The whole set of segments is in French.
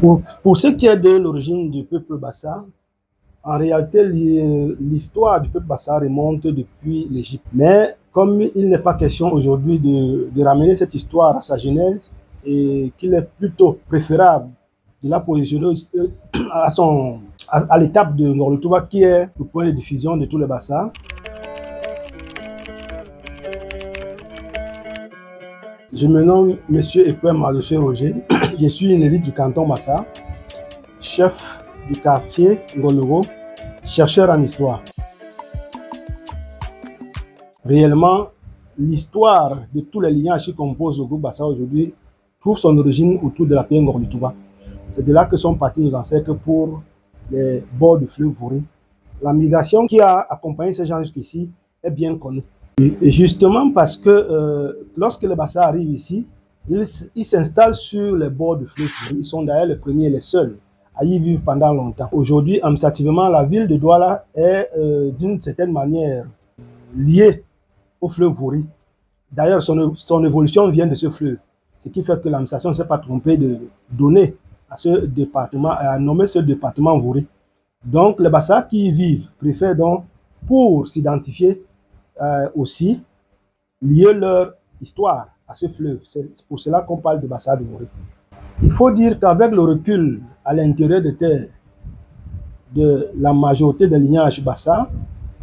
Pour ce qui est de l'origine du peuple Bassa, en réalité, l'histoire du peuple Bassa remonte depuis l'Égypte. Mais comme il n'est pas question aujourd'hui de ramener cette histoire à sa genèse et qu'il est plutôt préférable de la positionner à l'étape de Ngorle-Touba qui est le point de diffusion de tous les Bassa, je me nomme Monsieur Ekwem Adoché Roger. Je suis une élite du canton Bassa, chef du quartier Ngoloro, chercheur en histoire. Réellement, l'histoire de tous les liens qui composent le groupe Bassa aujourd'hui trouve son origine autour de la pays Ngorle-Touba. C'est de là que sont partis nos ancêtres pour les bords du fleuve Vori. La migration qui a accompagné ces gens jusqu'ici est bien connue. Et justement parce que lorsque les Bassa arrivent ici, ils s'installent sur les bords du fleuve Vori. Ils sont d'ailleurs les premiers et les seuls à y vivre pendant longtemps. Aujourd'hui, administrativement, la ville de Douala est d'une certaine manière liée au fleuve Vori. D'ailleurs, son évolution vient de ce fleuve. Ce qui fait que l'administration ne s'est pas trompée de donner à ce département, à nommer ce département Vori. Donc, les Bassa qui y vivent préfèrent donc, pour s'identifier aussi, lier leur histoire à ce fleuve. C'est pour cela qu'on parle de Bassa de Vori. Il faut dire qu'avec le recul à l'intérieur de terre de la majorité des lignages Bassa,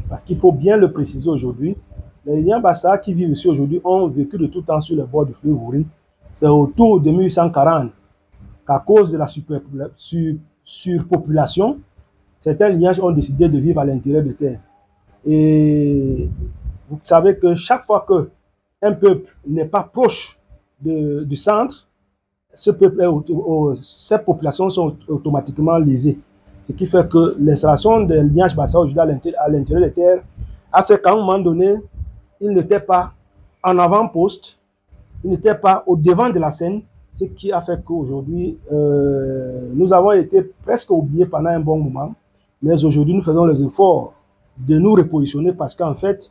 parce qu'il faut bien le préciser aujourd'hui, les lignans Bassa qui vivent ici aujourd'hui ont vécu de tout temps sur les bords du fleuve Vori. C'est autour de 1840 qu'à cause de la surpopulation, certains lignages ont décidé de vivre à l'intérieur de terre. Et vous savez que chaque fois qu'un peuple n'est pas proche du centre, ces populations sont automatiquement lésées. Ce qui fait que l'installation des lignages Bassa aujourd'hui à l'intérieur des terres a fait qu'à un moment donné, il n'était pas en avant-poste, il n'était pas au devant de la scène, ce qui a fait qu'aujourd'hui, nous avons été presque oubliés pendant un bon moment, mais aujourd'hui, nous faisons les efforts de nous repositionner parce qu'en fait,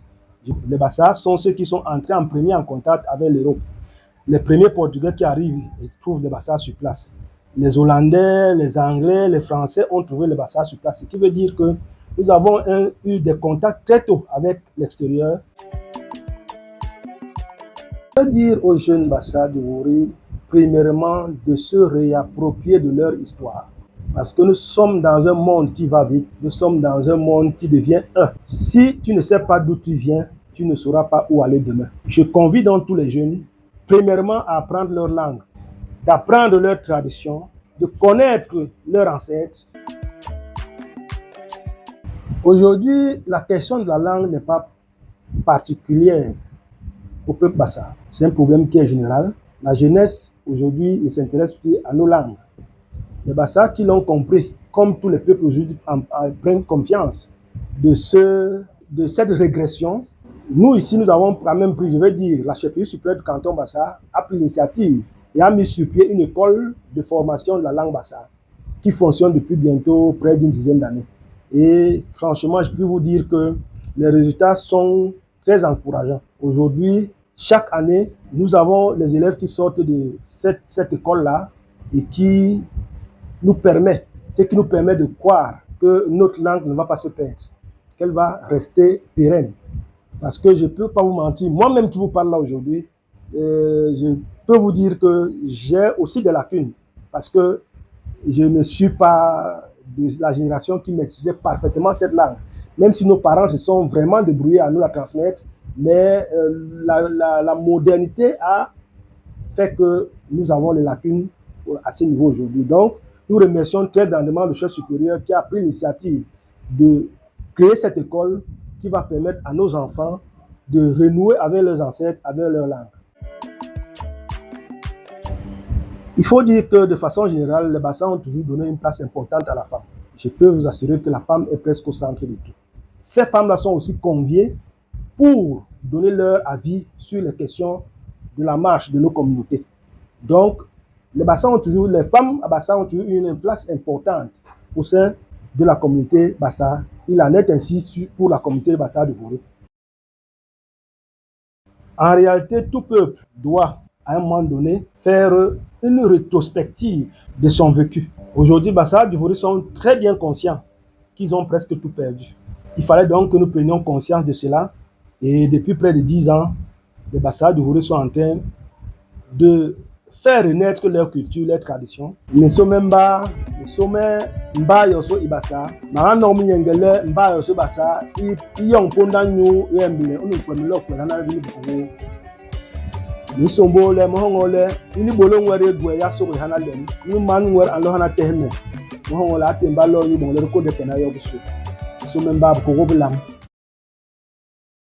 les Bassa sont ceux qui sont entrés en premier en contact avec l'Europe. Les premiers Portugais qui arrivent et trouvent les Bassa sur place. Les Hollandais, les Anglais, les Français ont trouvé les Bassa sur place, ce qui veut dire que nous avons eu des contacts très tôt avec l'extérieur. Je veux dire aux jeunes Bassa de Vori, premièrement, de se réapproprier de leur histoire. Parce que nous sommes dans un monde qui va vite, nous sommes dans un monde qui devient un. Si tu ne sais pas d'où tu viens, tu ne sauras pas où aller demain. Je convie donc tous les jeunes, premièrement, à apprendre leur langue, d'apprendre leur tradition, de connaître leurs ancêtres. Aujourd'hui, la question de la langue n'est pas particulière au peuple Bassa. C'est un problème qui est général. La jeunesse, aujourd'hui, ne s'intéresse plus à nos langues. Les Bassa qui l'ont compris, comme tous les peuples aujourd'hui, prennent confiance de cette régression. Nous, ici, nous avons quand même pris, je vais dire, la chefferie supérieure du canton Bassa a pris l'initiative et a mis sur pied une école de formation de la langue Bassa qui fonctionne depuis bientôt près d'une dizaine d'années. Et franchement, je peux vous dire que les résultats sont très encourageants. Aujourd'hui, chaque année, nous avons les élèves qui sortent de cette école-là et qui nous permet de croire que notre langue ne va pas se perdre, qu'elle va rester pérenne. Parce que je ne peux pas vous mentir, moi-même qui vous parle là aujourd'hui, je peux vous dire que j'ai aussi des lacunes, parce que je ne suis pas de la génération qui maîtrisait parfaitement cette langue. Même si nos parents se sont vraiment débrouillés à nous la transmettre, mais la modernité a fait que nous avons les lacunes à ce niveau aujourd'hui. Donc, nous remercions très grandement le chef supérieur qui a pris l'initiative de créer cette école qui va permettre à nos enfants de renouer avec leurs ancêtres, avec leur langue. Il faut dire que de façon générale, les Bassa ont toujours donné une place importante à la femme. Je peux vous assurer que la femme est presque au centre de tout. Ces femmes-là sont aussi conviées pour donner leur avis sur les questions de la marche de nos communautés. Donc, les femmes à Bassa ont toujours eu une place importante au sein de la communauté Bassa. Il en est ainsi pour la communauté Bassa de Vori. En réalité, tout peuple doit, à un moment donné, faire une rétrospective de son vécu. Aujourd'hui, Bassa d'Ivoire sont très bien conscients qu'ils ont presque tout perdu. Il fallait donc que nous prenions conscience de cela. Et depuis près de 10 ans, les Bassa d'Ivoire sont en train de faire renaître leur culture, leur tradition. Les sommets mba, les sommets mba yoso ibasa, marano minyengele mba yoso basa, iyong pondanyo yembele, onu kwemelo kwelana vini buku. Ni sombo le mohongo le, ini bolo ngwere gwe ya sogo hana le, ni man ngwere alo hana tehme. Mohongo la atemba lo ni bon le ko de pena yobusu. Sommets mba buku gobulam.